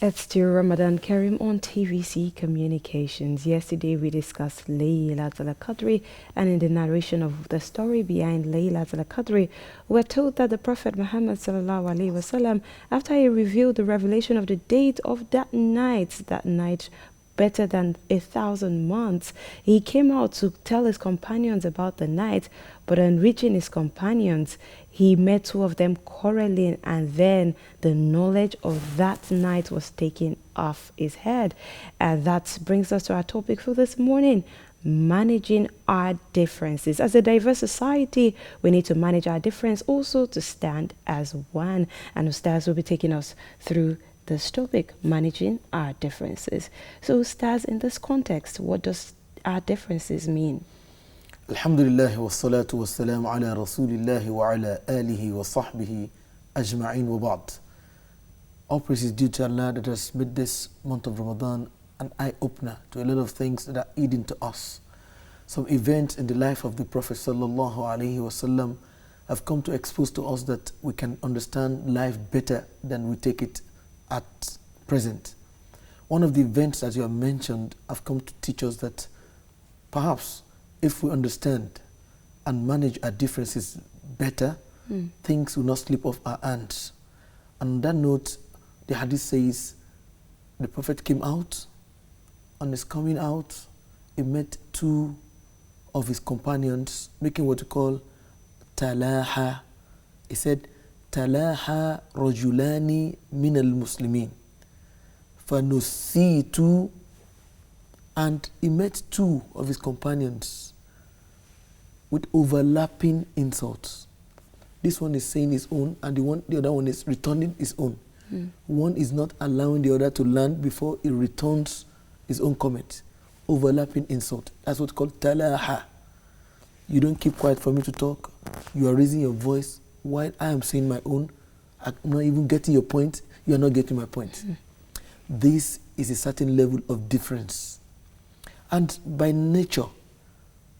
It's still Ramadan Kareem on TVC Communications. Yesterday we discussed Laylatul Qadr, and in the narration of the story behind Laylatul Qadr, we're told that the Prophet Muhammad sallallahu alaihi wasallam, after he revealed the revelation of the date of that night better than 1,000 months, he came out to tell his companions about the night. But on reaching his companions, he met two of them quarreling, and then the knowledge of that night was taken off his head. And that brings us to our topic for this morning: managing our differences. As a diverse society, we need to manage our difference also to stand as one. And Ustaz will be taking us through this topic, managing our differences. So Ustaz, in this context, what does our differences mean? Alhamdulillah wa salatu wa salam ala rasulillah wa ala alihi wa sahbihi ajma'in wa ba'd. All praise is due to Allah that has made this month of Ramadan an eye-opener to a lot of things that are eating to us. Some events in the life of the Prophet sallallahu alaihi wasallam have come to expose to us that we can understand life better than we take it at present. One of the events that you have mentioned have come to teach us that perhaps if we understand and manage our differences better, things will not slip off our hands. And on that note, the hadith says the Prophet came out. On his coming out, he met two of his companions making what we call talaha. He said, talaha rajulani min al-muslimin fanusitu. And he met two of his companions with overlapping insults. This one is saying his own, and the other one is returning his own. One is not allowing the other to land before he returns his own comment. Overlapping insult. That's what's called talaha. You don't keep quiet for me to talk. You are raising your voice while I am saying my own. I'm not even getting your point. You are not getting my point. This is a certain level of difference. And by nature,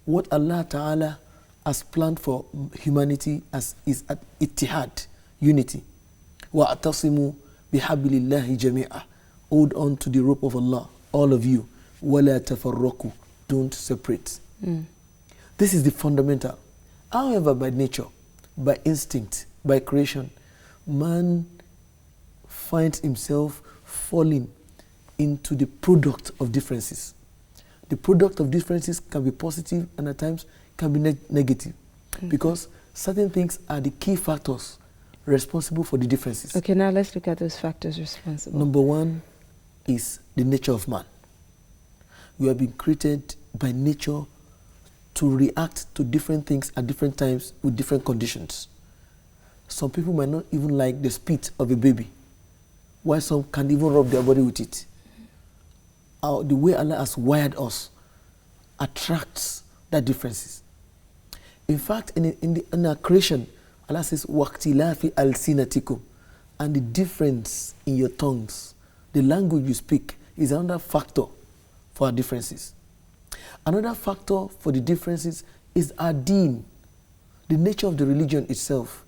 what Allah Ta'ala has planned for humanity is at ittihad, unity. وَأَعْتَصِمُوا بِحَبِّلِ اللَّهِ جَمِيعًا. Hold on to the rope of Allah, all of you. وَلَا تَفَرَّقُوا. Don't separate. This is the fundamental. However, by nature, by instinct, by creation, man finds himself falling into the product of differences. The product of differences can be positive and at times can be negative, because certain things are the key factors responsible for the differences. Okay, now let's look at those factors responsible. Number one is the nature of man. You have been created by nature to react to different things at different times with different conditions. Some people might not even like the spit of a baby, while some can even rub their body with it. The way Allah has wired us attracts that differences. In fact, in our creation, Allah says, وَاخْتِلَافِ أَلْسِنَتِكُمْ. And the difference in your tongues, the language you speak, is another factor for our differences. Another factor for the differences is our deen. The nature of the religion itself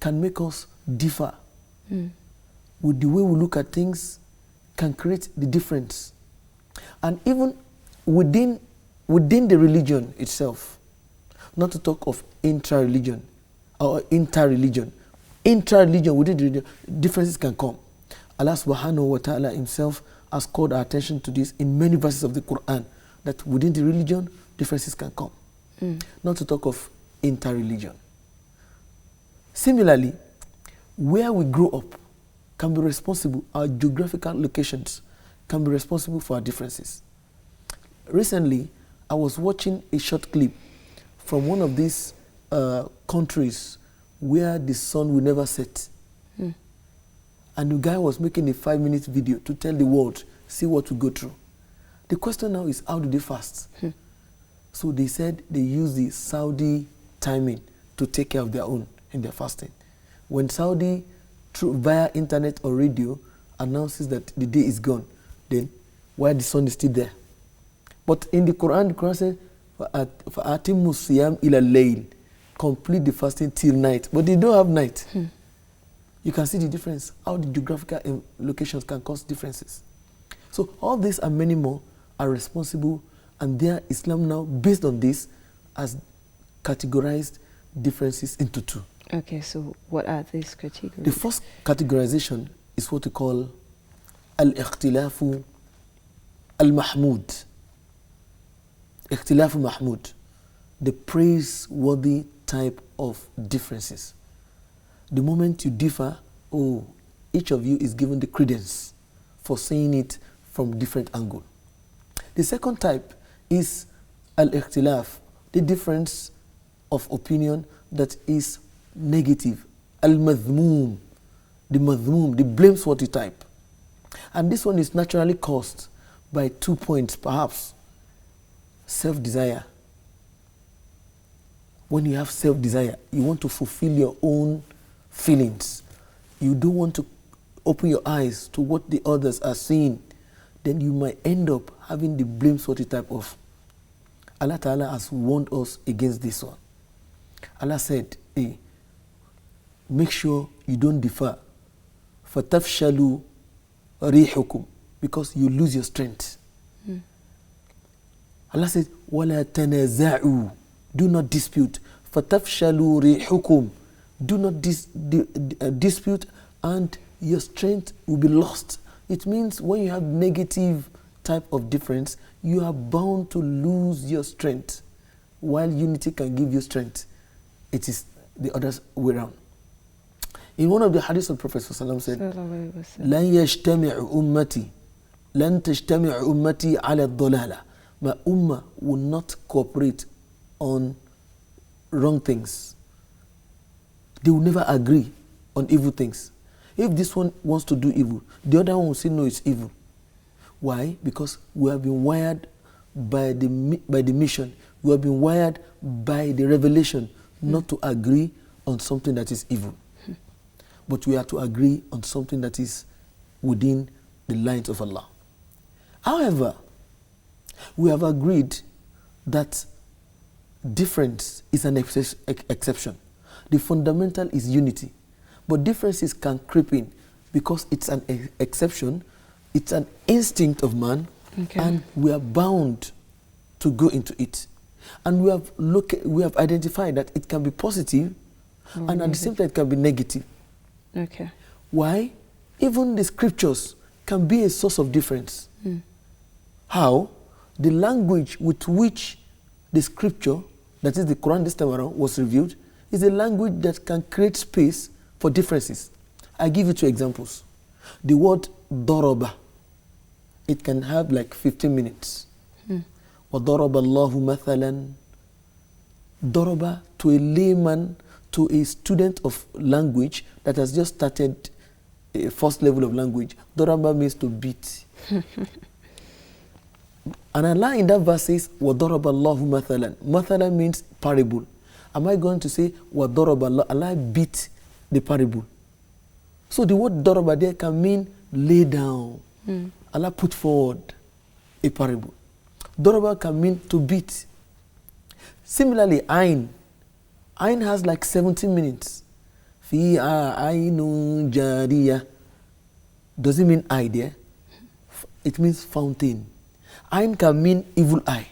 can make us differ. With the way we look at things can create the difference. And even within the religion itself, not to talk of intra-religion or inter-religion. Intra-religion, within the religion, differences can come. Allah subhanahu wa ta'ala himself has called our attention to this in many verses of the Quran, that within the religion, differences can come. Not to talk of inter-religion. Similarly, where we grow up can be responsible, our geographical locations can be responsible for our differences. Recently, I was watching a short clip from one of these countries where the sun will never set. And the guy was making a 5-minute video to tell the world, see what we go through. The question now is, how do they fast? So they said they use the Saudi timing to take care of their own in their fasting. When Saudi, via internet or radio, announces that the day is gone, then why the sun is still there? But in the Quran says, فَأَتِمُّ الصِّيَامِ إِلَى اللَّيْلِ. Complete the fasting till night. But they don't have night. You can see the difference, how the geographical locations can cause differences. So all these and many more are responsible, and their Islam now, based on this, has categorized differences into two. Okay, so what are these categories? The first categorization is what we call al-ikhtilafu al-mahmud. Ikhtilafu mahmud, the praiseworthy type of differences. The moment you differ, each of you is given the credence for saying it from different angle. The second type is al-ikhtilaf, the difference of opinion that is negative. Al-madhmoom, the blameworthy type. And this one is naturally caused by 2 points, perhaps. Self-desire. When you have self-desire, you want to fulfill your own feelings. You don't want to open your eyes to what the others are seeing. Then you might end up having the blameworthy type of. Allah Ta'ala has warned us against this one. Allah said, make sure you don't differ. فَتَفْشَلُوا رِيحُكُمْ, because you lose your strength. Allah said, وَلَا تَنَازَعُوا, do not dispute. فَتَفْشَلُوا رِيحُكُمْ, do not dispute, and your strength will be lost. It means when you have negative type of difference, you are bound to lose your strength. While unity can give you strength, it is the other way around. In one of the hadiths of the Prophet ﷺ said, لَنْ يَجْتَمِعُ أُمَّتِي لَنْ تَجْتَمِعُ أُمَّتِي عَلَى الضَّلَالَةِ. My ummah will not cooperate on wrong things. They will never agree on evil things. If this one wants to do evil, the other one will say no, it's evil. Why? Because we have been wired by the mission. We have been wired by the revelation not to agree on something that is evil. But we have to agree on something that is within the lines of Allah. However, we have agreed that difference is an exception. The fundamental is unity. But differences can creep in because it's an exception, it's an instinct of man, and we are bound to go into it. And we have identified that it can be positive, and at the same time it can be negative. Okay. Why? Even the scriptures can be a source of difference. How? The language with which the scripture, that is the Quran this time around, was revealed, is a language that can create space for differences. I give you 2 examples. The word daraba, it can have like 15 minutes. وَضَرَبَ اللَّهُ مَثَلًا. Daraba, to a layman, to a student of language that has just started a first level of language, daraba means to beat. And Allah in that verse says, وَضَرَبَ اللَّهُ مَثَلًا. Mathalan means parable. Am I going to say, وَضَرَبَ اللَّهُ, Allah beat the parable? So the word daraba there can mean lay down. Allah put forward a parable. Daraba can mean to beat. Similarly, ayn. Ayn has like 17 minutes. Fiha aynun jariya. Does it mean eye there? It means fountain. Ayn can mean evil eye.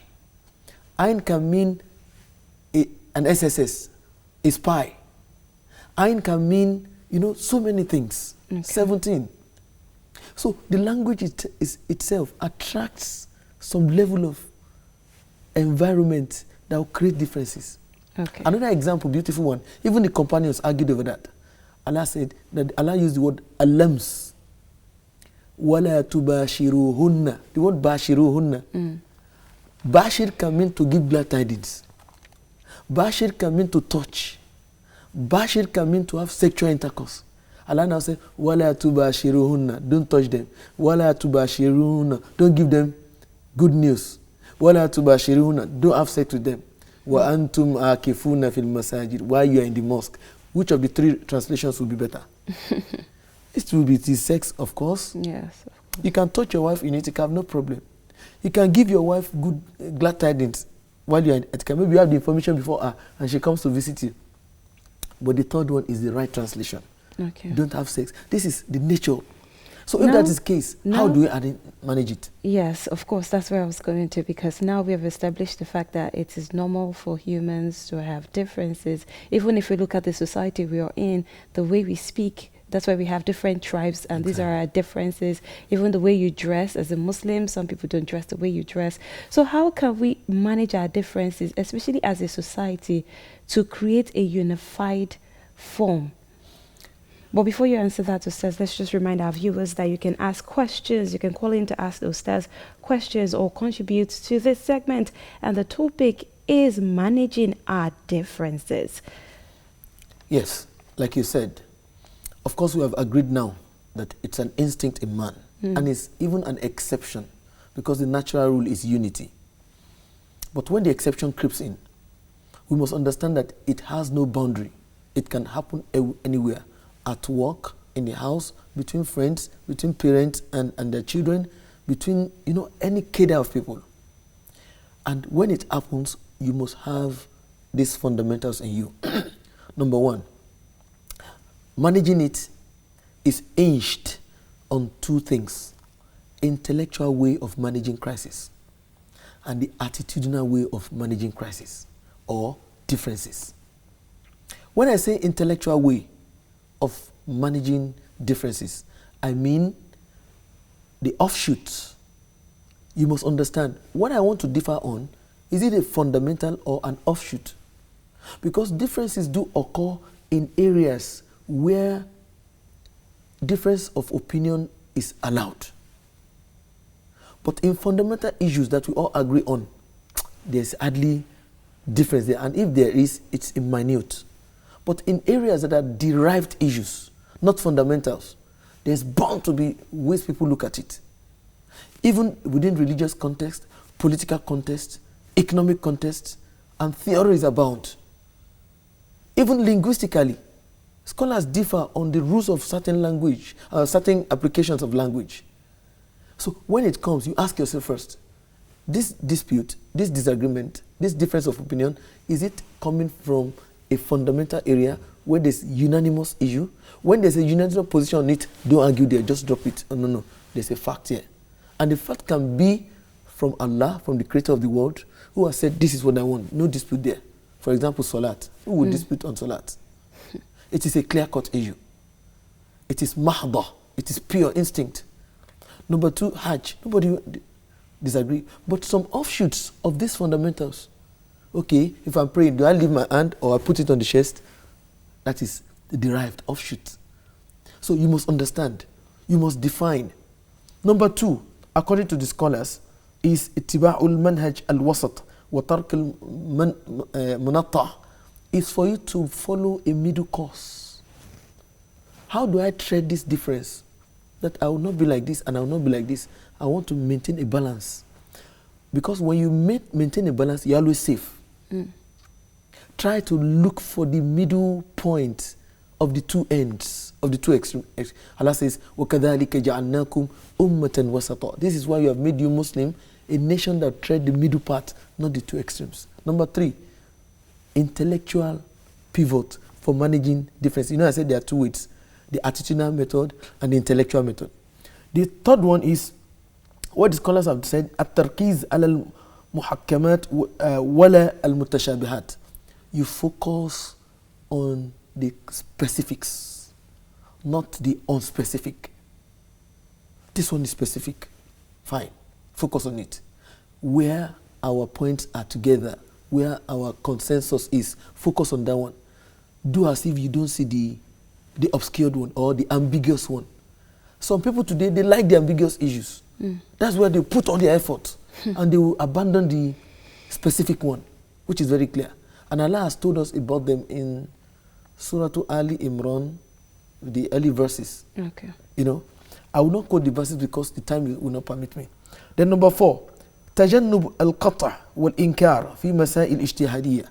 Ayn can mean an SSS, a spy. Ayn can mean, so many things. 17. So the language itself attracts some level of environment that will create differences. Okay. Another example, beautiful one. Even the companions argued over that. Allah said that Allah used the word alams. Wala tubashiruhunna. The word bashiruhunna. Bashir can mean to give glad tidings. Bashir can mean to touch. Bashir can mean to have sexual intercourse. Allah now said, wala tubashiruhunna. Don't touch them. Wala tubashiruhunna. Don't give them good news. Wala tubashiruhunna. Don't have sex with them. Wa antum akifuna fil masajid. While you are in the mosque. Which of the 3 translations will be better? It will be the sex, of course. Yes, of course. You can touch your wife in itikaf, no problem. You can give your wife good glad tidings while you are in itikaf. Maybe you have the information before her and she comes to visit you. But the third one is the right translation. Okay. don't have sex. This is the nature. So if that is the case, how do we manage it? Yes, of course, that's where I was going to, because now we have established the fact that it is normal for humans to have differences. Even if we look at the society we are in, the way we speak, that's why we have different tribes, and these are our differences. Even the way you dress as a Muslim, some people don't dress the way you dress. So how can we manage our differences, especially as a society, to create a unified form? But before you answer that, Ustaz, let's just remind our viewers that you can ask questions. You can call in to ask Ustaz questions or contribute to this segment. And the topic is managing our differences. Yes, like you said, of course we have agreed now that it's an instinct in man. And it's even an exception, because the natural rule is unity. But when the exception creeps in, we must understand that it has no boundary. It can happen anywhere. At work, in the house, between friends, between parents and their children, between, any cadre of people. And when it happens, you must have these fundamentals in you. Number one, managing it is hinged on two things: intellectual way of managing crisis and the attitudinal way of managing crisis or differences. When I say intellectual way of managing differences, I mean the offshoots. You must understand, what I want to differ on, is it a fundamental or an offshoot? Because differences do occur in areas where difference of opinion is allowed. But in fundamental issues that we all agree on, there's hardly difference there. And if there is, it's in minute. But in areas that are derived issues, not fundamentals, there's bound to be ways people look at it. Even within religious context, political context, economic context, and theories abound. Even linguistically, scholars differ on the rules of certain language, certain applications of language. So when it comes, you ask yourself first, this dispute, this disagreement, this difference of opinion, is it coming from a fundamental area where there's unanimous issue? When there's a unanimous position on it, don't argue there, just drop it. Oh, no, there's a fact here. And the fact can be from Allah, from the creator of the world, who has said, this is what I want, no dispute there. For example, Salat. Who would dispute on Salat? It is a clear-cut issue. It is mahdah. It is pure instinct. Number two, Hajj. Nobody disagree. But some offshoots of these fundamentals. Okay, if I'm praying, do I leave my hand or I put it on the chest? That is the derived offshoot. So you must understand. You must define. Number two, according to the scholars, is ittiba'ul manhaj al-wasat wa tark al-munatta, is for you to follow a middle course. How do I tread this difference? That I will not be like this and I will not be like this. I want to maintain a balance. Because when you maintain a balance, you're always safe. Try to look for the middle point of the two ends, of the two extremes. Allah says, وَكَذَلِكَ جَعَلْنَاكُمْ أُمَّةً وَسَطًا. This is why you have made you Muslim, a nation that tread the middle part, not the two extremes. Number three, intellectual pivot for managing difference. I said there are two ways, the attitudinal method and the intellectual method. The third one is what the scholars have said, التركيز على المحكمات ولا المتشابهات. You focus on the specifics, not the unspecific. This one is specific. Fine. Focus on it. Where our points are together, where our consensus is, focus on that one. Do as if you don't see the obscured one or the ambiguous one. Some people today, they like the ambiguous issues. That's where they put all their effort and they will abandon the specific one, which is very clear. And Allah has told us about them in Surah Ali Imran, the early verses. Okay. I will not quote the verses because the time will not permit me. Then number 4, تجنب القطع والإنكار في مسائل اجتهادية.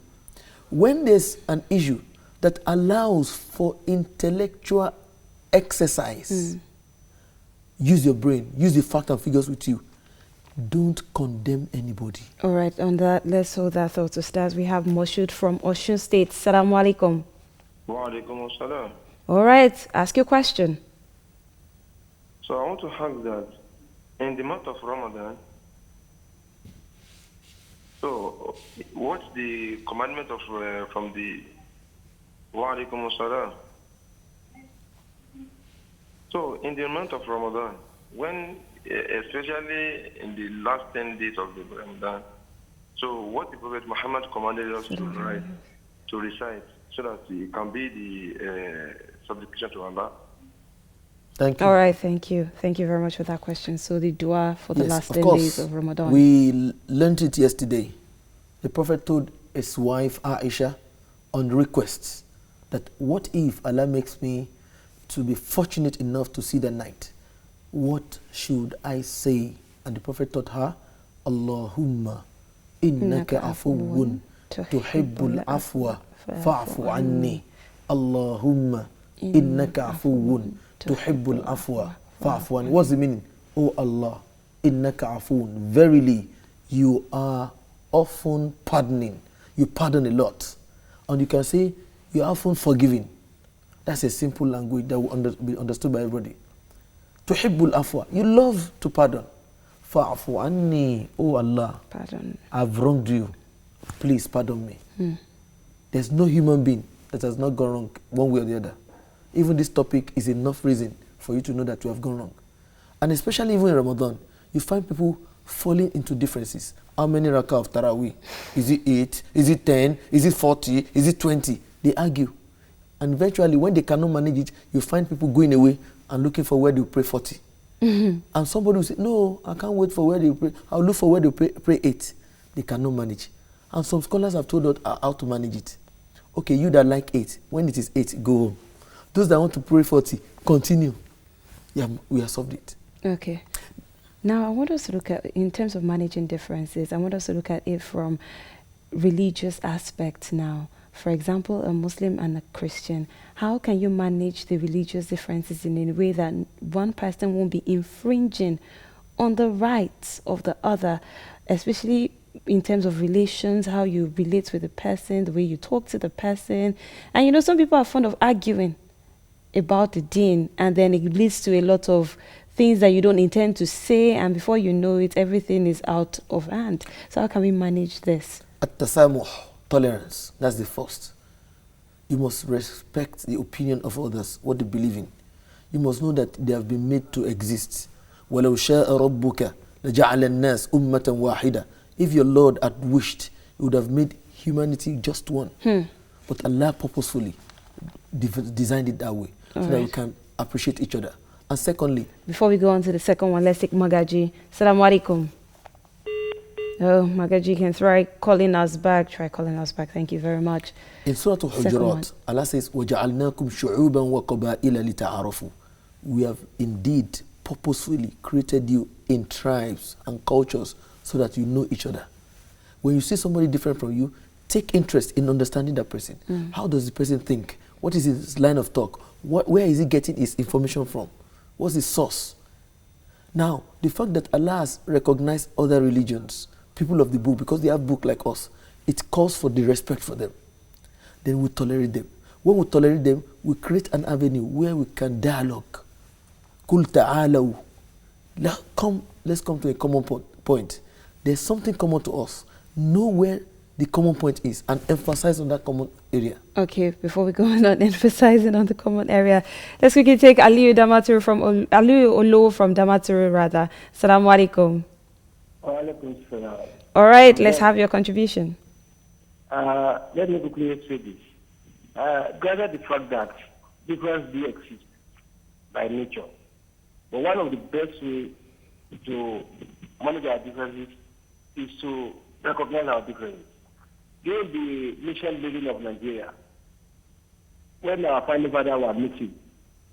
When there's an issue that allows for intellectual exercise, use your brain, use the facts and figures with you. Don't condemn anybody. All right, on that, let's hold that thought. Ustaz, we have Moshood from Osun State. Assalamu alaikum. Wa alaikum assalam. All right, ask your question. So I want to ask that in the month of Ramadan, so what's the commandment of from the Wa alaikum assalam? So in the month of Ramadan, when especially in the last 10 days of the Ramadan, so what the Prophet Muhammad commanded us to write, to recite, so that it can be the supplication to Allah. Thank you. All right, thank you. Thank you very much for that question. So the dua for the last 10 days of Ramadan. We learned it yesterday. The Prophet told his wife Aisha on request that what if Allah makes me to be fortunate enough to see the night? What should I say? And the Prophet taught her, Allahumma innaka afuwun tuhibbul afwa fa'fu anni. Allahumma innaka afuwun tuhibbul afwa fa'fu anni. What's the meaning? Oh Allah, innaka afuwun. Verily, you are often pardoning. You pardon a lot. And you can say, you are often forgiving. That's a simple language that will be understood by everybody. Tuhibbul afwa. You love to pardon. Fa'fu anni. Oh Allah, Pardon. I've wronged you. Please pardon me. There's no human being that has not gone wrong one way or the other. Even this topic is enough reason for you to know that you have gone wrong. And especially even in Ramadan, you find people falling into differences. How many rakah of Taraweeh? Is it 8? Is it 10? Is it 40? Is it 20? They argue. And eventually, when they cannot manage it, you find people going away and looking for where they pray 40. And somebody will say, no, I can't wait for where they pray. I'll look for where they pray 8. They cannot manage. And some scholars have told us how to manage it. Okay, you that like 8, when it is 8, go home. Those that want to pray 40, continue. Yeah, we have solved it. Okay. Now, I want us to look at, in terms of managing differences, I want us to look at it from religious aspects now. For example, a Muslim and a Christian, how can you manage the religious differences in a way that one person won't be infringing on the rights of the other, especially in terms of relations, how you relate with the person, the way you talk to the person. And you know, some people are fond of arguing about the deen, and then it leads to a lot of things that you don't intend to say, and before you know it, everything is out of hand. So how can we manage this? At-tasamuh, tolerance, that's the first. You must respect the opinion of others, what they believe in. You must know that they have been made to exist. وَلَوْ شَاءَ رَبُّكَ لَجَعَلَ النَّاسِ أُمَّةً وَاحِدًا. If your Lord had wished, he would have made humanity just one. But Allah purposefully designed it that way, so that we can appreciate each other. And secondly, before we go on to the second one, let's take Magaji. Assalamu alaikum. Oh, Magaji can try calling us back. Try calling us back. Thank you very much. In Surah Al-Hujurat, Allah says, وَجَعَلْنَاكُمْ شُعُوبًا وَقَبَائِلَ لِتَعَارَفُوا. We have indeed purposefully created you in tribes and cultures so that you know each other. When you see somebody different from you, take interest in understanding that person. How does the person think? What is his line of talk? Where is he getting his information from? What's his source? Now, the fact that Allah has recognized other religions, people of the book, because they have book like us, it calls for the respect for them. Then we tolerate them. When we tolerate them, we create an avenue where we can dialogue. Kul ta'alaw. Let's come to a common point. There's something common to us. Know where the common point is and emphasize on that common area. Okay, before we go on emphasizing on the common area, let's quickly take Aliyu Olo from Damaturu rather. Assalamu alaikum. All right, let's have your contribution. Let me quickly say this. Gather the fact that difference do exist by nature. But one of the best ways to manage our differences is to recognize our differences. During the nation building of Nigeria, when our founding father were meeting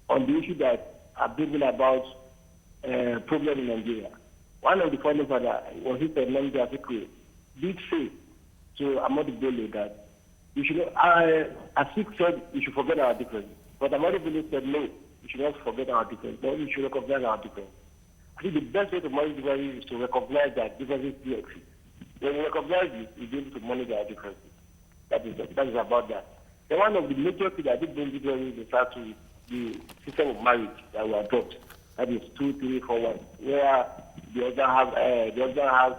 on the issue that are bringing about problem in Nigeria, one of the founding father was his Nigeria Secretary did say to Ahmadu Bello that you should Asik said you should forget our differences. But Ahmadu Bello said no, you should not forget our differences, but you should recognize our differences. I think the best way to manage differences is to recognize that differences do exist. When you recognize it, you'll be able to manage our differences. That is about that. Then one of the major things that did bring difference is to the system of marriage that we adopt. That is 2, 3, 4, 1, where the other has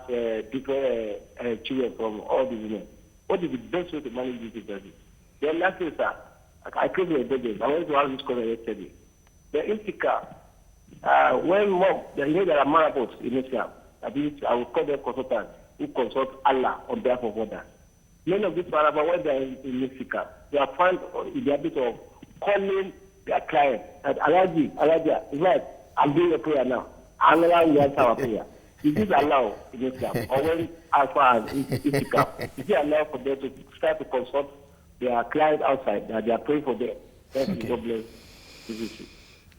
different children from all the women. What is the best way to manage this industry? Then last year, sir, I came to a business. I went to have this comment yesterday. The Intika, when mom, you know there are marabouts in Islam. I will call them consultants who consult Allah on behalf of others. Many of these marabouts, when they are in Mexico, they are found in the habit of calling their client and Alaji, it's like, I'm doing a prayer now. Allah will answer our prayer. Is this allowed in Islam? Or when as far as Mexico, is it allowed for them to start to consult their client outside that they are praying for them? Thank you. God bless. TVC.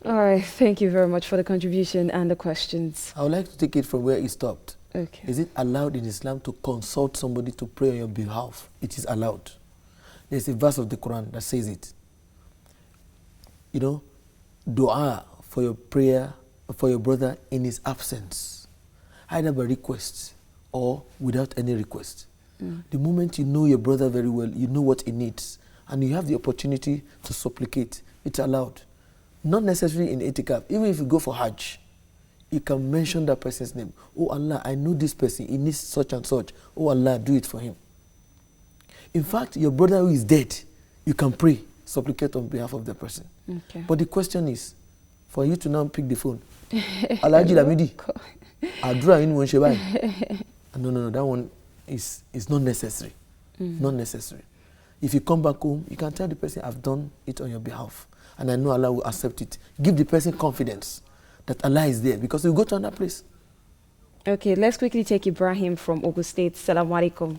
All right, thank you very much for the contribution and the questions. I would like to take it from where he stopped. Okay. Is it allowed in Islam to consult somebody to pray on your behalf? It is allowed. There's a verse of the Quran that says it. You know, dua for your prayer for your brother in his absence, either by request or without any request. The moment you know your brother very well, you know what he needs, and you have the opportunity to supplicate, it's allowed. Not necessarily in itikaf. Even if you go for Hajj, you can mention that person's name. Oh Allah, I know this person, he needs such and such. Oh Allah, do it for him. In fact, your brother who is dead, you can pray, supplicate on behalf of the person. Okay. But the question is, for you to now pick the phone, Alaji Lamidi, Adura in one shebai. No, that one is not necessary. Not necessary. If you come back home, you can tell the person, I've done it on your behalf, and I know Allah will accept it. Give the person confidence that Allah is there, because you go to another place. Okay, let's quickly take Ibrahim from Ogun State. Salam alaikum.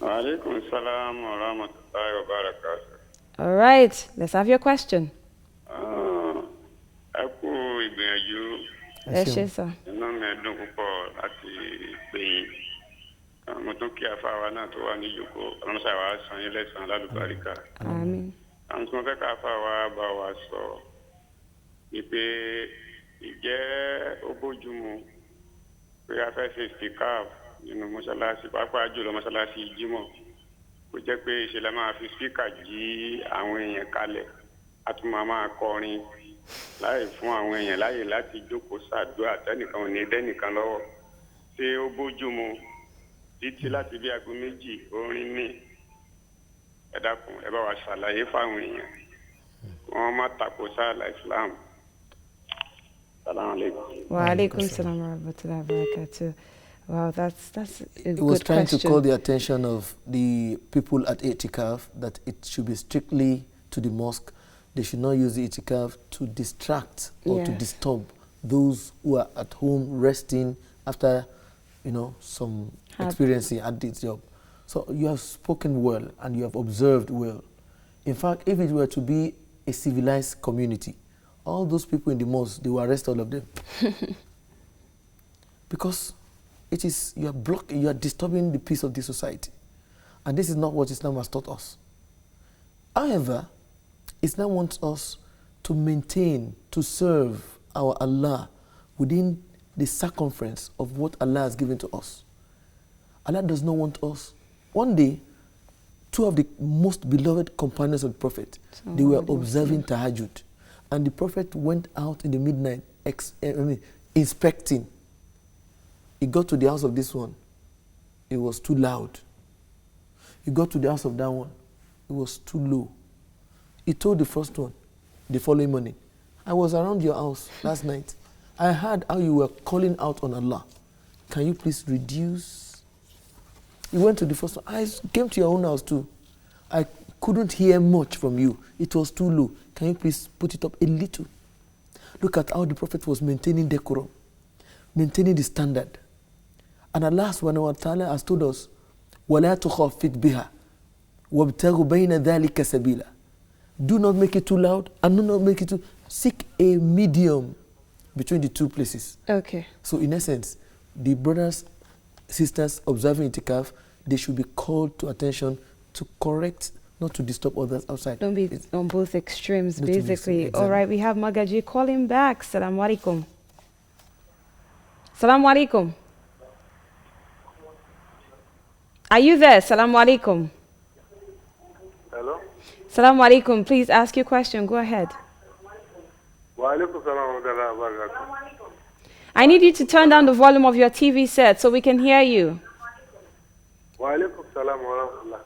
Alaikum salam wa rahmatullahi wa barakatuh. All right, let's have your question. Ẹ kú ìgbìyànjú. Ẹ ṣé sir. Inú mi dùn púpọ̀ láti pè yín. Mo tún kí afáwa náà tó wà ní ìjókòó. Ọlọ́mọṣà wa san yín lẹ́san lálùbáríkà. Àmín. Àwọn tí wọ́n fẹ́ ká afáwa bá wa sọ ni pé ìjẹ́ ó bójúmu pé a fẹ́ ṣe istikaf nínú mọ́ṣáláṣí, pàápàá jùlọ mọ́ṣáláṣí Jímọ̀. Kó jẹ́ pé ìṣẹ̀lẹ̀ máa fi spíkà jí àwọn èèyàn kalẹ̀. A tún máa kọrin láì fún àwọn èèyàn láyè láti jókòó ṣàdúrà tẹ́nìkan ò ní dẹ́nìkan lọ́wọ́. Ṣé ó bójúmu títí láti bí aago 2 orin ní? Ẹ dákun, ẹ bá wa ṣàlàyé fáwọn èèyàn. Wọ́n má tako sáàlà Islam. Salaam alaikum. Wa alaikum salam wa rahmatullahi wa barakatuh. Wow, that's a He good was trying question. to call the attention of the people at itikaf that it should be strictly to the mosque. They should not use the itikaf to distract or to disturb those who are at home resting after, some experiencing at this job. So you have spoken well and you have observed well. In fact, if it were to be a civilized community, all those people in the mosque, they will arrest all of them. Because you are disturbing the peace of the society. And this is not what Islam has taught us. However, Islam wants us to maintain, to serve our Allah within the circumference of what Allah has given to us. Allah does not want us. One day, 2 of the most beloved companions of the Prophet, they were observing Tahajjud. And the Prophet went out in the midnight inspecting. He got to the house of this one. It was too loud. He got to the house of that one. It was too low. He told the first one the following morning, I was around your house last night. I heard how you were calling out on Allah. Can you please reduce? He went to the first one. I came to your own house too. I couldn't hear much from you. It was too low. Can you please put it up a little? Look at how the Prophet was maintaining decorum, maintaining the standard. And Allah subhanahu wa ta'ala has told us, وَلَا تُخَافِتْ بِهَا وَابْتَغُ بَيْنَ ذَلِكَ سَبِيلًا. Do not make it too loud and do not make it too... Seek a medium between the two places. Okay. So in essence, the brothers, sisters observing itikaf, they should be called to attention to correct, not to disturb others outside. Don't be on both extremes, Not to be basically. exactly. All right, we have Magaji calling back. Salam alaikum. Salam alaikum. Are you there? Salam alaikum. Hello? Salaam alaikum. Please ask your question. Go ahead. Wa alaikum salam wa rahmatullahi wa barakatuh. I need you to turn down the volume of your TV set so we can hear you. Wa alaikum salam wa rahmatullah.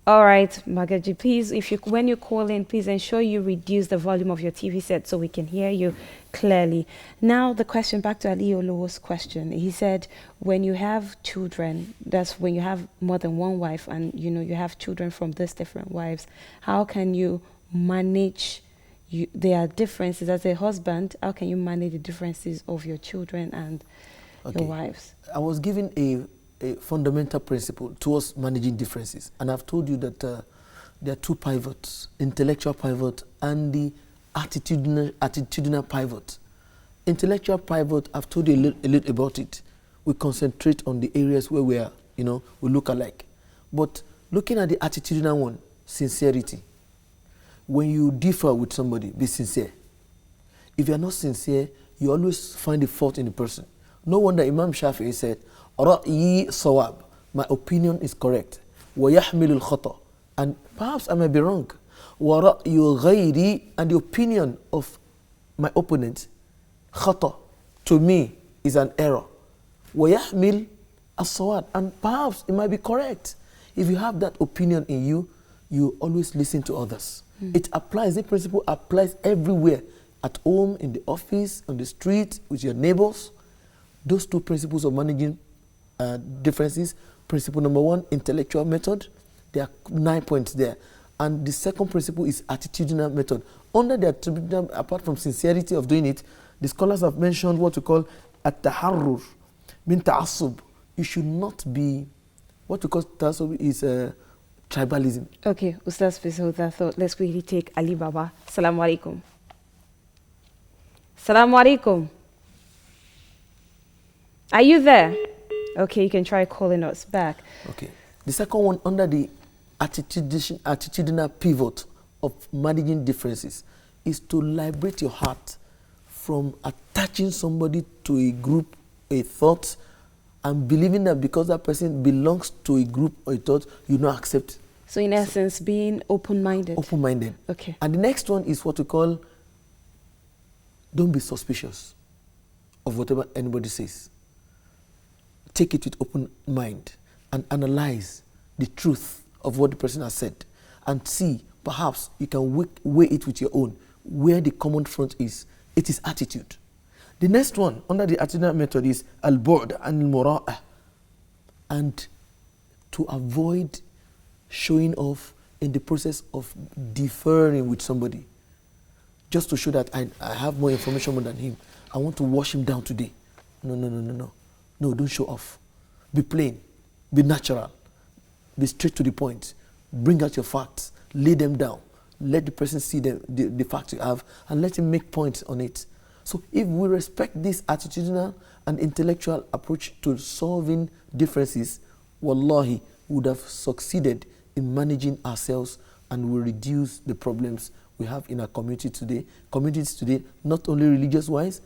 All right, Magaji, please, when you call in, please ensure you reduce the volume of your TV set so we can hear you clearly. Now, the question back to Ali Olowo's question. He said, when you have children, that's when you have more than one wife and, you have children from these different wives, how can you manage their differences as a husband? How can you manage the differences of your children and your wives? I was given a fundamental principle towards managing differences. And I've told you that there are two pivots, intellectual pivot and the attitudinal pivot. Intellectual pivot, I've told you a little about it. We concentrate on the areas where we are, we look alike. But looking at the attitudinal one, sincerity. When you differ with somebody, be sincere. If you're not sincere, you always find the fault in the person. No wonder Imam Shafi'i said, رأيي صواب. My opinion is correct. ويحمل الخطأ. And perhaps I may be wrong. وَرَأْيُ غَيْرِي. And the opinion of my opponent, خطأ, to me is an error. ويحمل الصواب. And perhaps it might be correct. If you have that opinion in you, you always listen to others. It applies, the principle applies everywhere. At home, in the office, on the street, with your neighbors. Those two principles of managing differences. Principle number one, intellectual method. There are 9 points there. And the second principle is attitudinal method. Under the attitudinal, apart from sincerity of doing it, the scholars have mentioned what we call at-taharrur, min ta'assub. You should not be, what we call ta'assub is tribalism. Okay, Ustaz, with that thought, let's quickly take Ali Baba. Assalamu alaikum. Assalamu alaikum. Are you there? Okay, you can try calling us back. Okay. The second one, under the attitudinal pivot of managing differences, is to liberate your heart from attaching somebody to a group, a thought, and believing that because that person belongs to a group or a thought, you don't accept. So in essence, being open-minded. Open-minded. Okay. And the next one is what we call, don't be suspicious of whatever anybody says. Take it with open mind and analyze the truth of what the person has said and see, perhaps you can weigh it with your own, where the common front is. It is attitude. The next one, under the attitudinal method, is al-bu'd and al-mura'ah, and to avoid showing off in the process of differing with somebody. Just to show that I have more information than him. I want to wash him down today. No. No, don't show off. Be plain. Be natural. Be straight to the point. Bring out your facts. Lay them down. Let the person see the facts you have and let him make points on it. So if we respect this attitudinal and intellectual approach to solving differences, wallahi, we would have succeeded in managing ourselves and will reduce the problems we have in our communities today, not only religious-wise,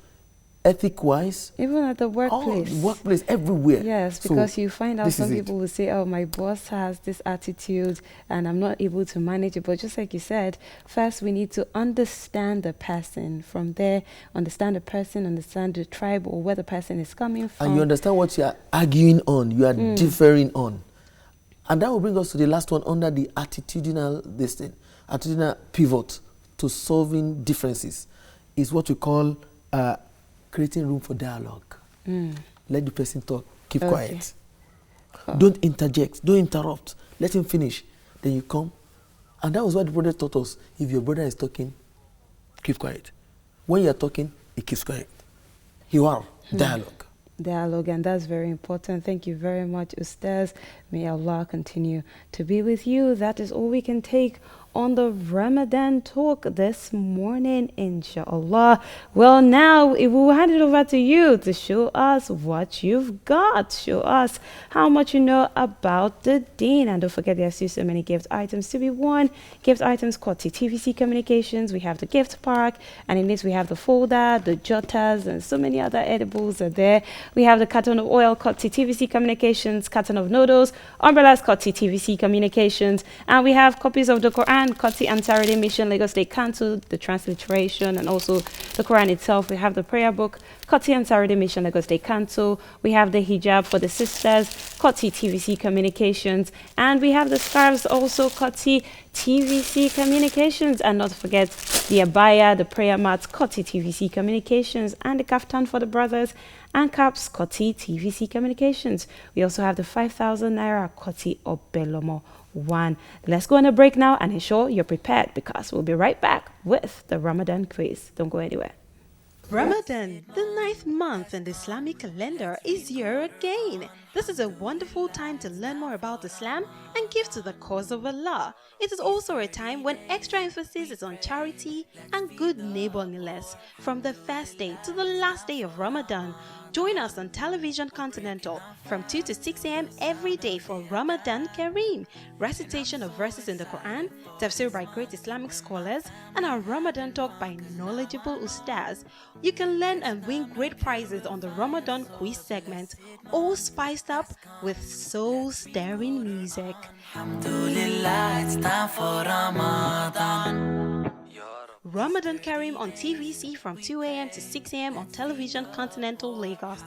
ethic-wise. Even at the workplace. Workplace, everywhere. Yes, because you find out some people will say, oh, my boss has this attitude and I'm not able to manage it. But just like you said, first we need to understand the person. From there, understand the person, understand the tribe or where the person is coming from. And you understand what you are arguing on, you are differing on. And that will bring us to the last one under the attitudinal pivot to solving differences is what we call creating room for dialogue. Let the person talk. Keep quiet. Cool. Don't interject. Don't interrupt. Let him finish. Then you come. And that was what the brother taught us. If your brother is talking, keep quiet. When you are talking, he keeps quiet. You are. Dialogue. Dialogue, and that's very important. Thank you very much, Ustaz. May Allah continue to be with you. That is all we can take on the Ramadan talk this morning, inshallah. Well, now we will hand it over to you to show us what you've got. Show us how much you know about the deen. And don't forget, there's still so many gift items to be won. Gift items called TVC Communications. We have the gift park, and in this we have the folder, the jotters, and so many other edibles are there. We have the carton of oil called TVC Communications, carton of noodles, umbrellas called TVC Communications, and we have copies of the Quran, Koti and Saturday Mission, Lagos State Council, the transliteration, and also the Quran itself. We have the prayer book, Koti and Saturday Mission, Lagos State Council. We have the hijab for the sisters, Koti TVC Communications, and we have the scarves, also Koti TVC Communications, and not to forget the abaya, the prayer mats, Koti TVC Communications, and the kaftan for the brothers, and caps, Koti TVC Communications. We also have the 5,000 naira Koti Obelomo 1. Let's go on a break now and ensure you're prepared, because we'll be right back with the Ramadan quiz. Don't go anywhere. Ramadan, the 9th month in the Islamic calendar, is here again. This is a wonderful time to learn more about Islam and give to the cause of Allah. It is also a time when extra emphasis is on charity and good neighborliness. From the first day to the last day of Ramadan, join us on Television Continental from 2 to 6 a.m. every day for Ramadan Kareem, recitation of verses in the Quran, tafsir by great Islamic scholars, and our Ramadan talk by knowledgeable ustaz. You can learn and win great prizes on the Ramadan quiz segment, all spiced up with soul-stirring music. Alhamdulillah, it's time for Ramadan. Ramadan Kareem on TVC from 2 a.m. to 6 a.m. on Television Continental Lagos.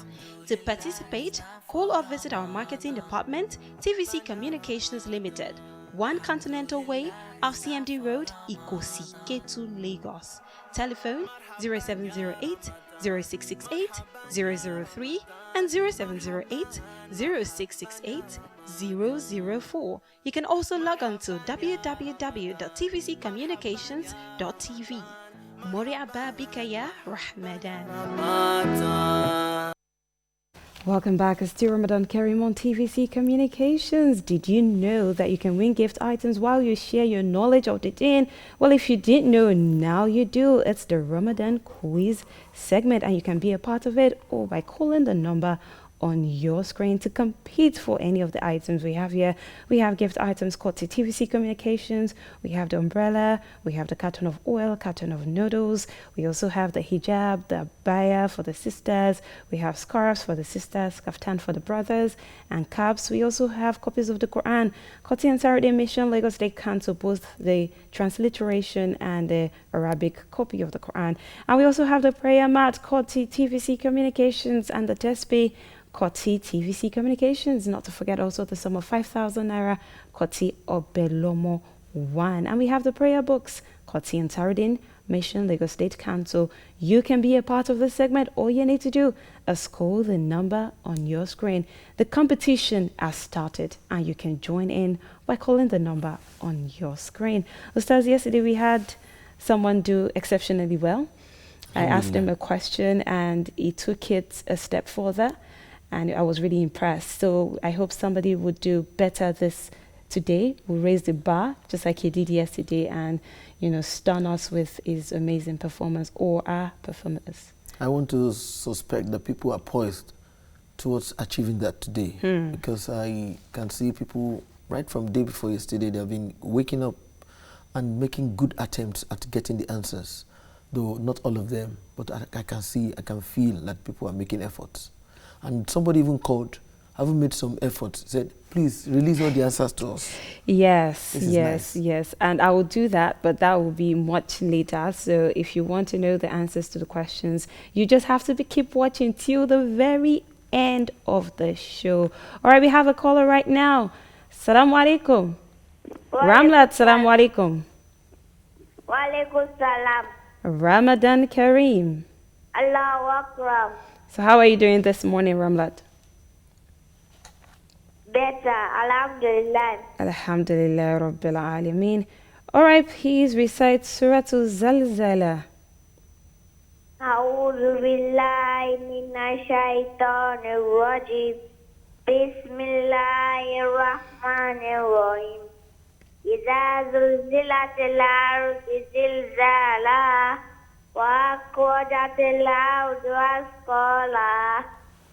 To participate, call or visit our marketing department, TVC Communications Limited, 1 Continental Way, off CMD Road, Ikosi, Ketu, Lagos. Telephone 0708 0668 003 and 0708 0668 004. You can also log on to www.tvccommunications.tv. Mori Abba Bikaya Rahmadan. Welcome back. It's still Ramadan Kareem on TVC Communications. Did you know that you can win gift items while you share your knowledge of the deen? Well, if you didn't know, now you do. It's the Ramadan quiz segment, and you can be a part of it or by calling the number on your screen to compete for any of the items we have here. We have gift items called TVC Communications. We have the umbrella. We have the carton of oil, carton of noodles. We also have the hijab, the abaya for the sisters. We have scarves for the sisters, kaftan for the brothers, and caps. We also have copies of the Quran, Koti and Saturday Mission, Lagos State Council, both the transliteration and the Arabic copy of the Quran. And we also have the prayer mat, Koti TVC Communications, and the tesbih, Koti TVC Communications. Not to forget also the sum of 5,000 naira, Koti Obelomo 1. And we have the prayer books, Koti and Saturday Mission, Lagos State Council. You can be a part of this segment. All you need to do is call the number on your screen. The competition has started, and you can join in by calling the number on your screen. Ustaz, yesterday we had someone do exceptionally well. I asked him a question and he took it a step further, and I was really impressed. So I hope somebody would do better this today. We'll raise the bar just like he did yesterday, and stun us with his amazing performance, or our performance. I want to suspect that people are poised towards achieving that today, because I can see people right from the day before yesterday, they have been waking up and making good attempts at getting the answers, though not all of them, but I can feel that people are making efforts. And somebody even called, having made some efforts, said, please release all the answers to us. Yes, nice. yes. And I will do that, but that will be much later. So if you want to know the answers to the questions, you just have to keep watching till the very end of the show. All right, we have a caller right now. Assalamu alaikum. Ramlat, assalamu alaikum. Wa alaikum salam. Ramadan Kareem. Allahu Akbar. So how are you doing this morning, Ramlat? Better, alhamdulillah. Alhamdulillah Rabbil Alameen. All right, please recite Surah Al-Zalzala. A'udhu billahi minash shaitanir rajim. Bismillahir rahmanir rahim. إذا زلزلت الأرض زلزالها وأخرجت الأرض أثقالها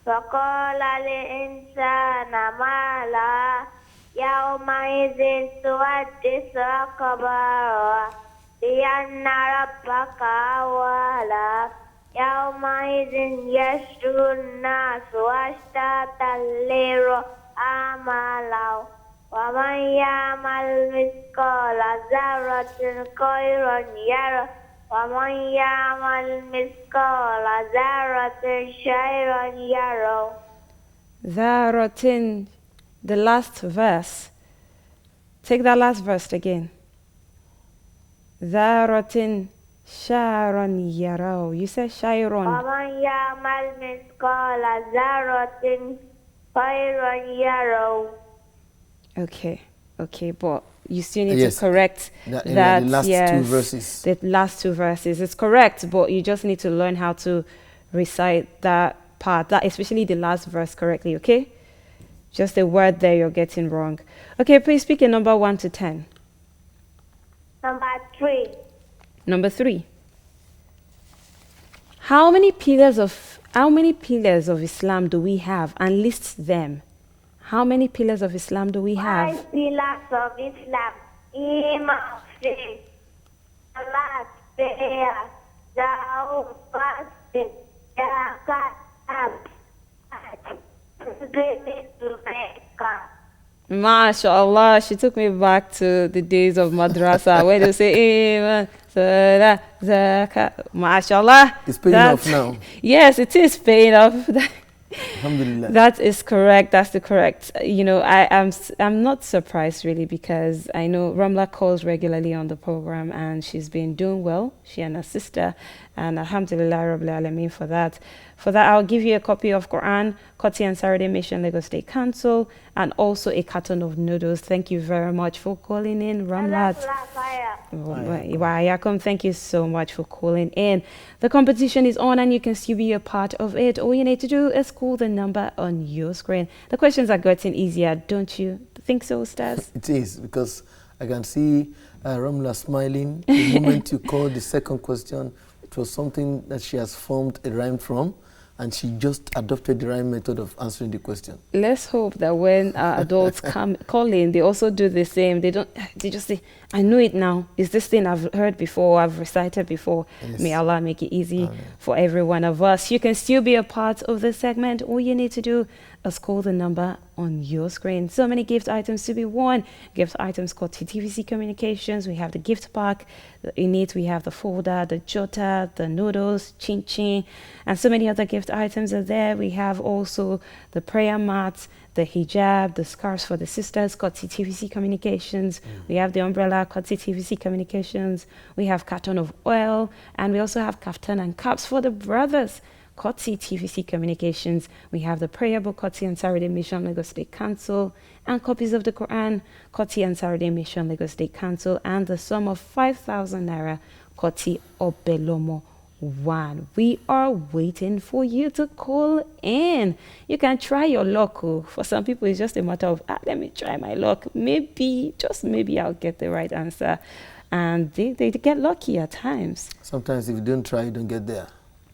فقال الإنسان ما لها يومئذ تحدث أخبارها بأن ربك أولاها يومئذ يشر الناس أشتاتا ليروا أعمالهم ومن يعمل مثقال ذرة خيرا يره ومن يعمل مثقال ذرة شرا يره. ذرة, the last verse. Take that last verse again. ذرة شرا يره. You said شيرا. ومن يعمل مثقال ذرة خيرا يره. Okay, but you still need to correct that. The last two verses. The last two verses. It's correct, but you just need to learn how to recite that part, that especially the last verse correctly, okay? Just a word there you're getting wrong. Okay, please speak in number 1 to 10. Number 3. Number 3. How many pillars of Islam do we have, and list them? How many pillars of Islam do we have? 5 pillars of Islam. Iman, faith, salat, prayer, Zawm, fasting, zakat, hajj, pilgrimage to Mecca. MashaAllah, she took me back to the days of madrasa where they say Iman, salat, zakat. MashaAllah. It's paying off now. Yes, it is paying off. Alhamdulillah. That is correct. That's the correct. I'm not surprised really, because I know Ramla calls regularly on the program and she's been doing well. She and her sister, and Alhamdulillah Rabbil Alameen for that. For that, I'll give you a copy of Quran, Koti and Saturday Mission Lagos State Council, and also a carton of noodles. Thank you very much for calling in, Ramlat. Thank you so much for calling in. The competition is on and you can still be a part of it. All you need to do is call the number on your screen. The questions are getting easier, don't you think so, Stas? It is, because I can see Ramla smiling. The moment you called the second question, it was something that she has formed a rhyme from, and she just adopted the rhyme method of answering the question. Let's hope that when adults call in, they also do the same. They just say, I know it now. It's this thing I've heard before, I've recited before. Yes. May Allah make it easy for every one of us. You can still be a part of this segment. All you need to do is call the number on your screen. So many gift items to be won. Gift items called TVC Communications. We have the gift pack. In it, we have the folder, the jota, the noodles, chin chin, and so many other gift items are there. We have also the prayer mats, the hijab, the scarves for the sisters, Kotsi TVC Communications. We have the umbrella, Kotsi TVC Communications. We have carton of oil, and we also have kaftan and caps for the brothers, Kotsi TVC Communications. We have the prayer book, Kotsi and Saturday Mission Lagos State Council, and copies of the Quran, Kotsi and Saturday Mission Lagos State Council, and the sum of 5,000 naira, Kotsi Obelomo 1. We are waiting for you to call in. You can try your luck. For some people, it's just a matter of, let me try my luck. Maybe, just maybe I'll get the right answer. And they get lucky at times. Sometimes if you don't try, you don't get there.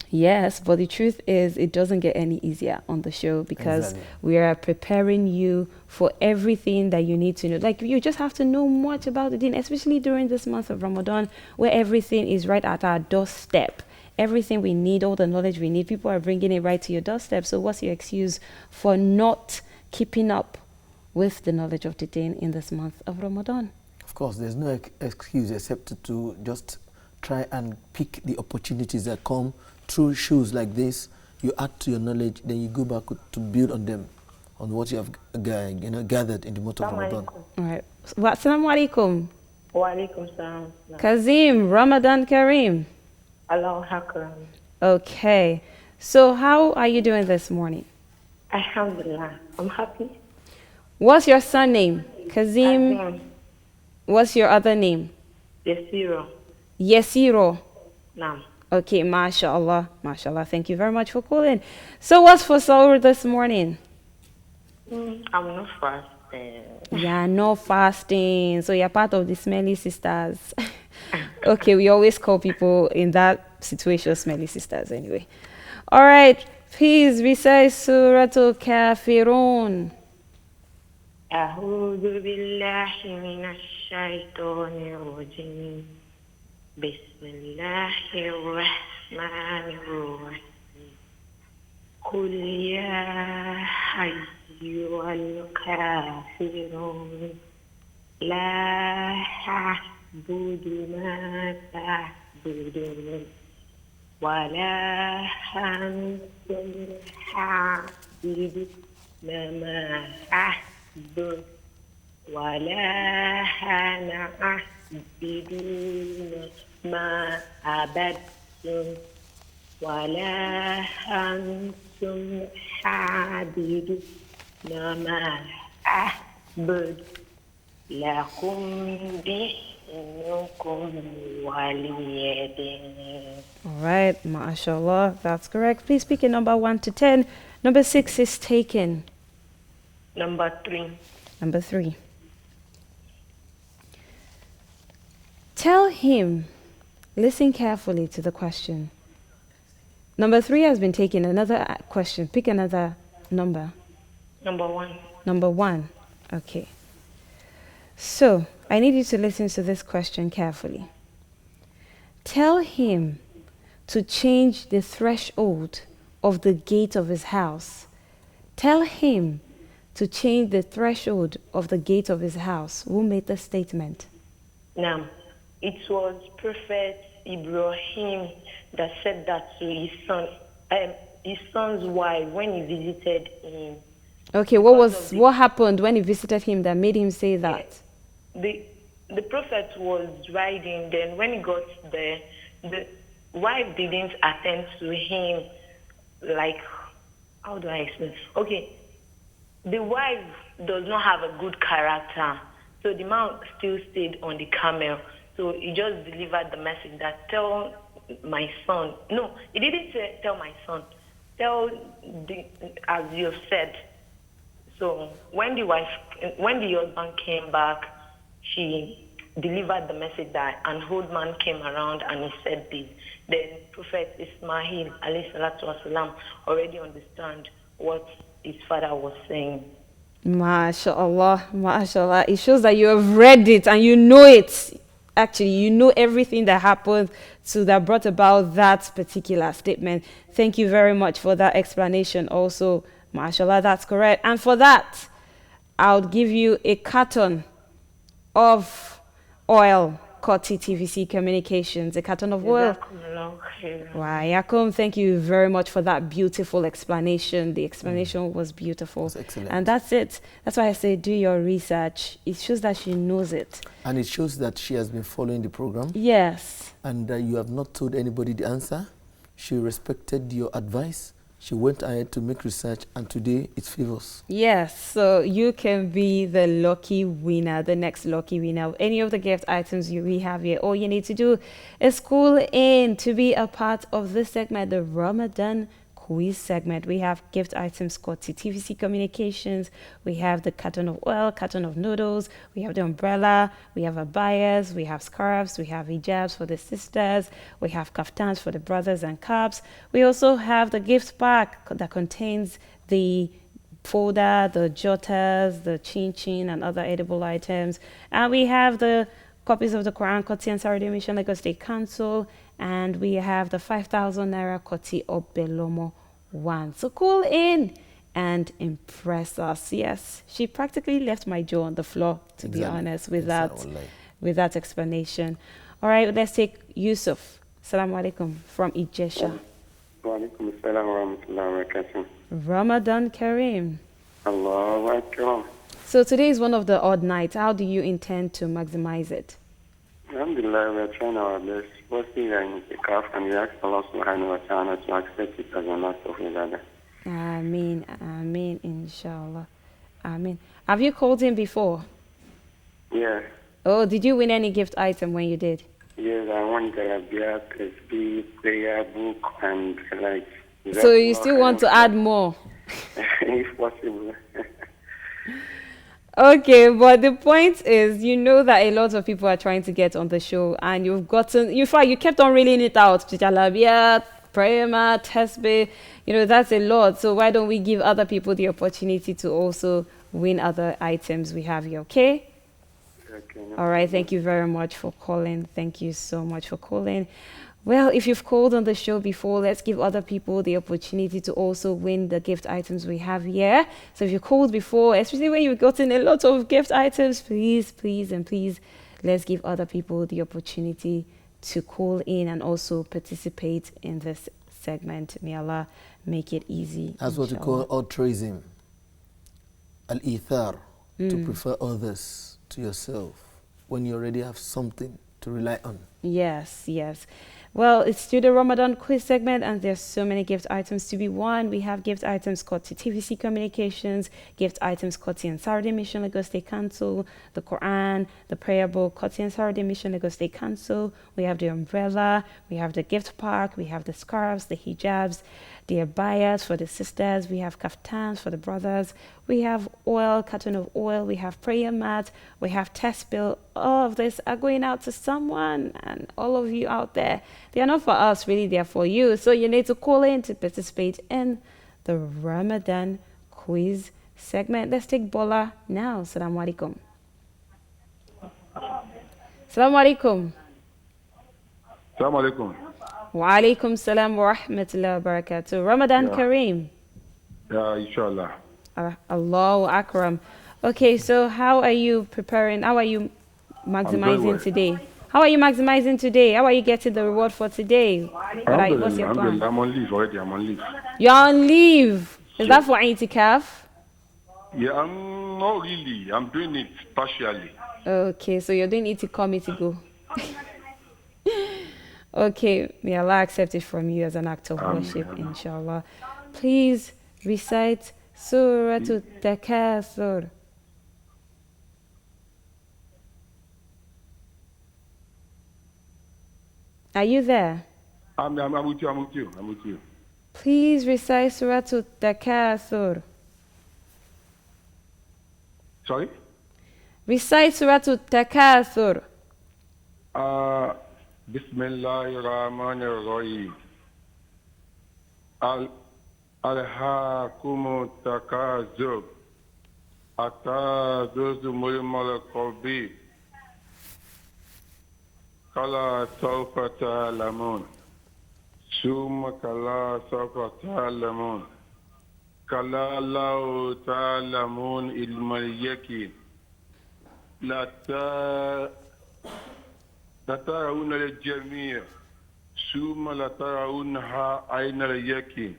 Yes, but the truth is it doesn't get any easier on the show, because we are preparing you for everything that you need to know. Like, you just have to know much about the deen, especially during this month of Ramadan, where everything is right at our doorstep. Everything we need, all the knowledge we need, people are bringing it right to your doorstep. So what's your excuse for not keeping up with the knowledge of the deen in this month of Ramadan? Of course, there's no excuse except to just try and pick the opportunities that come through shows like this. You add to your knowledge, then you go back to build on them, on what you have gathered in the month of Ramadan. All right. Assalamu alaikum. Wa alaikum salam. Kazim, Ramadan Kareem. Allahu Akbar. Okay. So how are you doing this morning? Alhamdulillah. I'm happy. What's your surname? Kazim. What's your other name? Yesiro. Yesiro. Naam. Okay, mashallah. Mashallah. Thank you very much for calling. So what's for sahur this morning? I'm not fast. fasting. Yeah, no fasting. So you're part of the smelly sisters. Okay, we always call people in that situation smelly sisters anyway. All right, please recite Surah Al-Kafirun. أعوذ بالله من الشيطان الرجيم بسم الله الرحمن الرحيم قل يا أيها الكافرون لا أعبد ما تعبدون ولا أنتم عابدون ما أعبد ولا أنا أعبد ما عبدتم ولا أنتم عابدون ما أعبد لكم دينكم ولي دين. All right, mashallah, that's correct. Please pick a number 1 to 10. Number 6 is taken. Number 3. Number 3. Tell him, listen carefully to the question. Number 3 has been taken. Another question. Pick another number. Number 1. Number 1. Okay. So, I need you to listen to this question carefully. Tell him to change the threshold of the gate of his house. Tell him to change the threshold of the gate of his house. Who made the statement? Now, it was Prophet Ibrahim that said that to his son's wife when he visited him. Okay, what happened when he visited him that made him say that? The prophet was riding. Then when he got there, the wife didn't attend to him. Like, how do I explain? Okay, the wife does not have a good character, so the man still stayed on the camel. So he just delivered the message that tell my son. No, he didn't say tell my son. Tell as you said. So when the husband came back, she delivered the message that an old man came around and he said this. Then Prophet Ismail alayhi salatu wasalam already understand what his father was saying. MashaAllah, MashaAllah. It shows that you have read it and you know it. Actually, you know everything that happened that brought about that particular statement. Thank you very much for that explanation also. MashaAllah, that's correct. And for that, I'll give you a carton of oil called TVC Communications, a carton of oil. Wow, Yakum, thank you very much for that beautiful explanation. The explanation was beautiful. That's excellent. And that's it. That's why I say do your research. It shows that she knows it. And it shows that she has been following the program. Yes. And you have not told anybody the answer. She respected your advice. She went ahead to make research, and today it favors. Yes, so you can be the lucky winner, the next lucky winner of any of the gift items we have here. All you need to do is call in to be a part of this segment, the Ramadan quiz segment. We have gift items called TVC Communications. We have the carton of oil, carton of noodles. We have the umbrella. We have abayas. We have scarves. We have hijabs for the sisters. We have kaftans for the brothers and caps. We also have the gift pack that contains the folder, the jotters, the chin and other edible items. And we have the copies of the Quran, Koti and Saturday Mission Lagos State Council, and we have the 5,000 Naira Koti of Belomo 1. So call in and impress us. Yes, she practically left my jaw on the floor, to be honest, with that explanation. All right, let's take Yusuf. Assalamu alaikum from Ijesha. Wa alaikum assalam wa rahmatullahi wa barakatuh. Ramadan Kareem. Allahu Akbar. So today is one of the odd nights. How do you intend to maximize it? Alhamdulillah, we are trying our best. Firstly, we are in the calf and we ask Allah subhanahu wa ta'ala to accept it as an act of ibadah. Ameen, ameen, inshallah. Ameen. Have you called him before? Yeah. Oh, did you win any gift item when you did? Yes, I want Garabia, SB, prayer book, and like. So you still want to add more? If possible. Okay, but the point is, you know that a lot of people are trying to get on the show, and you've gotten, in fact, you kept on reeling it out. Jalabia, Prema, Tesbe, that's a lot. So why don't we give other people the opportunity to also win other items we have here, okay? Okay. All right, thank you very much for calling. Thank you so much for calling. Well, if you've called on the show before, let's give other people the opportunity to also win the gift items we have here. So if you called before, especially when you've gotten a lot of gift items, please, let's give other people the opportunity to call in and also participate in this segment. May Allah make it easy. That's what we call altruism. Al-ithar, to prefer others to yourself when you already have something to rely on. Yes. Well, it's still the Ramadan quiz segment, and there's so many gift items to be won. We have gift items called to TVC Communications, gift items called to Saturday Mission Lagos State Council, the Quran, the prayer book called to Saturday Mission Lagos State Council. We have the umbrella, we have the gift pack, we have the scarves, the hijabs, the abayas for the sisters, we have kaftans for the brothers, we have oil, carton of oil, we have prayer mat, we have test bill. All of this are going out to someone, and all of you out there, they are not for us, really, they are for you. So you need to call in to participate in the Ramadan quiz segment. Let's take Bola now. Assalamu alaikum. Assalamu alaikum. Assalamu alaikum. Wa alaikum salam wa rahmatullahi wa barakatuh. Ramadan Kareem. Yeah, inshallah. Allahu Akram. Okay, so how are you preparing? How are you maximizing today? How are you maximizing today? How are you getting the reward for today? What's your plan? I'm on leave already. I'm on leave. You're on leave. Is that for itikaf? Yeah, I'm not really. I'm doing it partially. Okay, so you're doing itikaf to go. Okay, may Allah accept it from you as an act of worship, inshallah. Please recite Surah Takathur. Are you there? I'm with you. Please recite Surah Takathur. Sorry? Recite Surah Takathur. Bismillahir Rahmanir Rahim. Alhaakumut Takazur. Atazuzumul Malakobib. Kala Sawfa Ta'lamun. Summa Kala Sawfa Ta'lamun. Kala Law Ta'lamun Ilmal Yakin. لترون الجميع ثم لترونها عين اليقين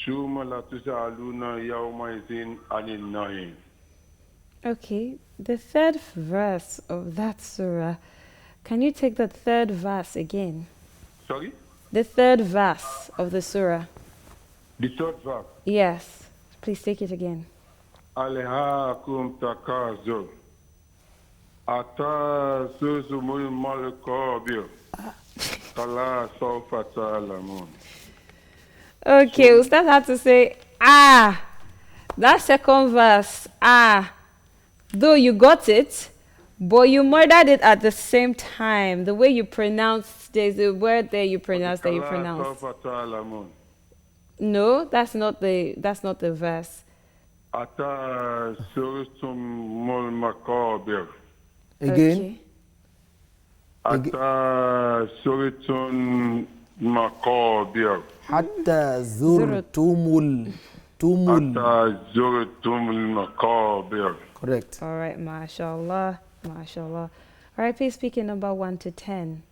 ثم لتسألون يومئذ عن النعيم. Okay, the third verse of that surah. Can you take the third verse again? Sorry? The third verse of the surah. The third verse? Yes. Please take it again. Alhaakum takazur. Atazuzumul malakobir. Kala sawfa ta'lamun. Okay, Ustaz had to say, that second verse, though you got it, but you murdered it at the same time. The way you pronounce, there's a word there you pronounce that you pronounce. No, that's not the verse. Atazuzumul makabir. Again? Atazuzumul makabir. Hatta zurtumul makabir. Correct. All right, mashallah. All right, please pick a number 1 to 10.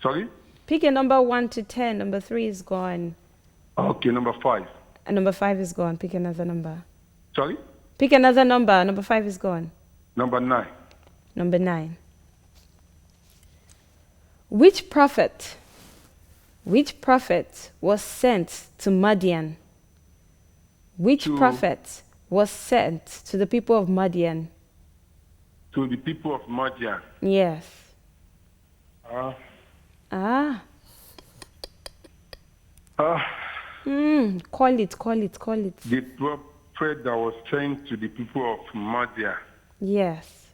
Sorry? Pick a number 1 to 10. Number 3 is gone. Okay, number 5. And number 5 is gone. Pick another number. Sorry? Pick another number. Number 5 is gone. Number 9. Number 9. Which prophet was sent to Madian? Which prophet was sent to the people of Madian? To the people of Madian? Yes. Call it. The prophet that was sent to the people of Madia. Yes.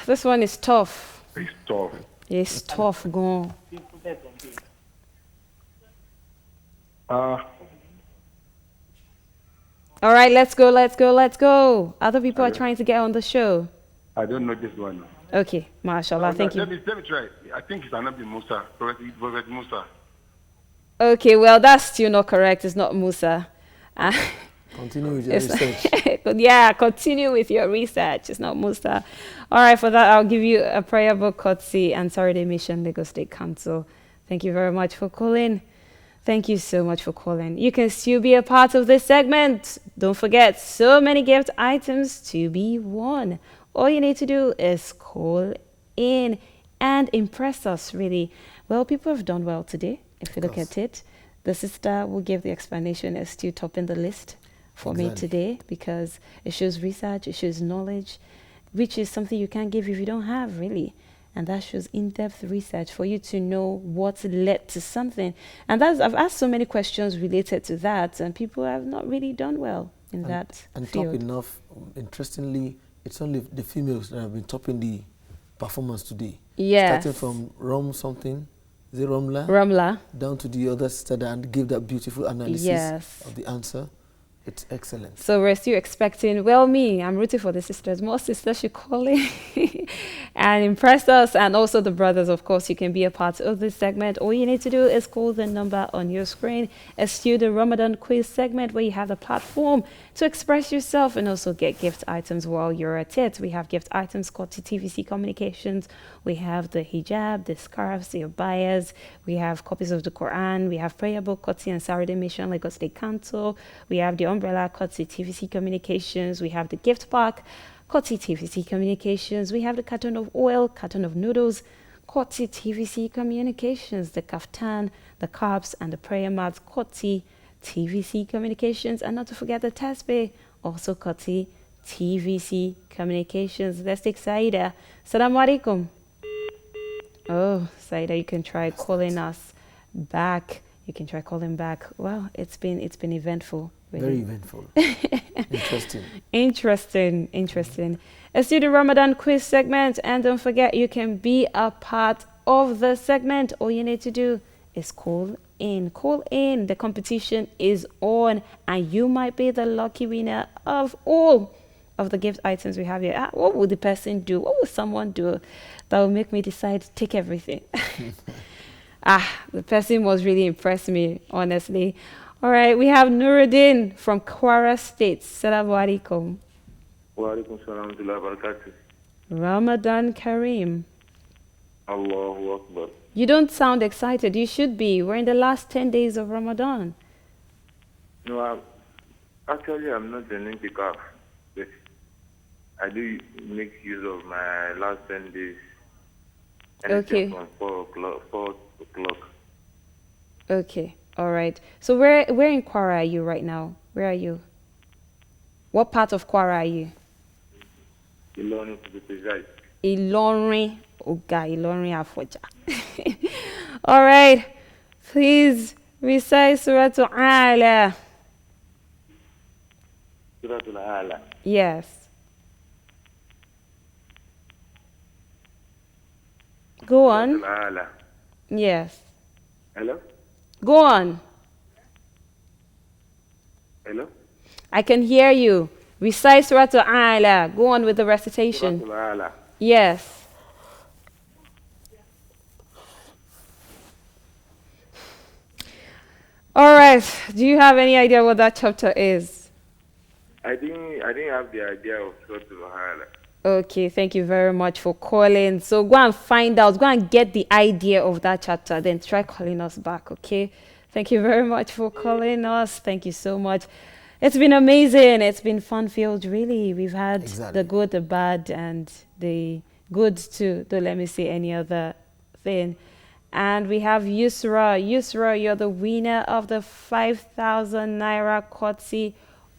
This one is tough. It's tough. It's tough, go. All right, let's go, let's go, let's go. Other people are trying to get on the show. I don't know this one. Okay, mashallah, thank you. Let me try. I think it's Anabi Musa, Prophet Musa. Okay, well, that's still not correct. It's not Musa. Continue with your research. Yeah, continue with your research. It's not Musa. All right, for that, I'll give you a prayer book, Kotsi, and Saturday Mission, Lagos State Council. Thank you very much for calling. Thank you so much for calling. You can still be a part of this segment. Don't forget, so many gift items to be won. All you need to do is call in and impress us, really. Well, people have done well today, if you look at it. The sister will give the explanation as to topping the list for me today, because it shows research, it shows knowledge, which is something you can't give if you don't have, really. And that shows in-depth research for you to know what led to something. And I've asked so many questions related to that, and people have not really done well in that field. Top enough, interestingly, it's only the females that have been topping the performance today. Yes. Starting from Ramla, down to the other sister and give that beautiful analysis of the answer. It's excellent. So we're still expecting, well, I'm rooting for the sisters. More sisters should call in and impress us. And also the brothers, of course, you can be a part of this segment. All you need to do is call the number on your screen. It's still the Ramadan quiz segment where you have the platform to express yourself and also get gift items while you're at it. We have gift items called to TVC Communications. We have the hijab, the scarves, the abayas. We have copies of the Quran. We have prayer book, Kotsi and Saturday Mission, Lagos State Council. We have the umbrella, Kotsi TVC Communications. We have the gift pack, Kotsi TVC Communications. We have the carton of oil, carton of noodles, Kotsi TVC Communications. The kaftan, the carbs, and the prayer mats, Kotsi TVC Communications. And not to forget the tasbih, also Kotsi TVC Communications. Let's take Saida. Assalamu alaikum. Oh, Saida, you can try calling us back. You can try calling back. Well, it's been eventful. Really. Very eventful. Interesting. Let's do the Ramadan quiz segment, and don't forget you can be a part of the segment. All you need to do is call in. The competition is on, and you might be the lucky winner of all of the gift items we have here. What would the person do? What would someone do that will make me decide to take everything? The person must really impress me, honestly. All right, we have Nuruddin from Kwara State. Assalamu alaikum. Wa alaikum salam wa barakatuh. Ramadan Kareem. Allahu Akbar. You don't sound excited. You should be. We're in the last 10 days of Ramadan. No, I'm not an intikaf. I do make use of my last 10 days. Okay. From 4 o'clock. Okay. All right. So where in Kwara are you right now? Where are you? What part of Kwara are you? Ilorin, to be precise. Ilorin. Oga, Ilorin Afoja. All right. Please recite Surah Al-Ala. Surah Al-Ala. Yes. Go on. Al-Ala. Yes. Hello? Go on. Hello? I can hear you. Recite Surah Al-Ala. Go on with the recitation. Surah Al-Ala. Yes. All right. Do you have any idea what that chapter is? I didn't have the idea of Surah Al-Ala. Okay, thank you very much for calling. So go and find out, go and get the idea of that chapter, then try calling us back, okay? Thank you very much for calling us. Thank you so much. It's been amazing. It's been fun-filled, really. We've had the good, the bad, and the good too. Don't let me say any other thing. And we have Yusra. Yusra, you're the winner of the 5,000 Naira Kotsi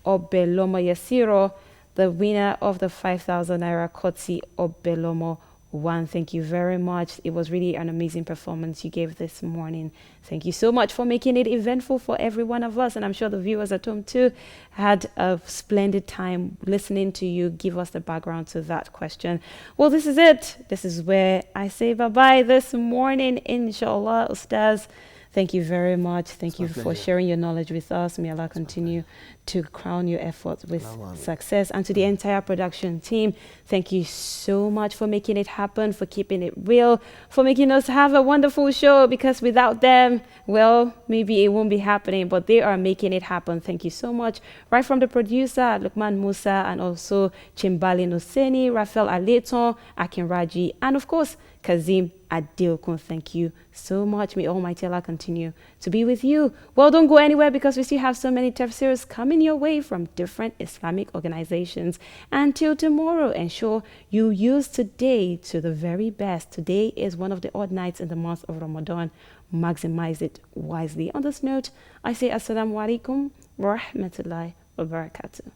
Obelomo Yasiro. The winner of the 5,000 Naira Kotsi Obelomo 1. Thank you very much. It was really an amazing performance you gave this morning. Thank you so much for making it eventful for every one of us. And I'm sure the viewers at home too had a splendid time listening to you give us the background to that question. Well, this is it. This is where I say bye-bye this morning, inshallah. Ustaz, thank you very much. Thank you for sharing your knowledge with us. May Allah continue to crown your efforts with success. And to the entire production team, thank you so much for making it happen, for keeping it real, for making us have a wonderful show, because without them, well, maybe it won't be happening, but they are making it happen. Thank you so much. Right from the producer, Lukman Musa, and also Chimbali Noseni, Rafael Aleton, Akin Raji, and of course, Kazim Adilkun. Thank you so much. May Almighty Allah continue to be with you. Well, don't go anywhere, because we still have so many tafsirs coming your way from different Islamic organizations. Until tomorrow, ensure you use today to the very best. Today is one of the odd nights in the month of Ramadan. Maximize it wisely. On this note, I say Assalamu alaikum wa rahmatullahi wa barakatuh.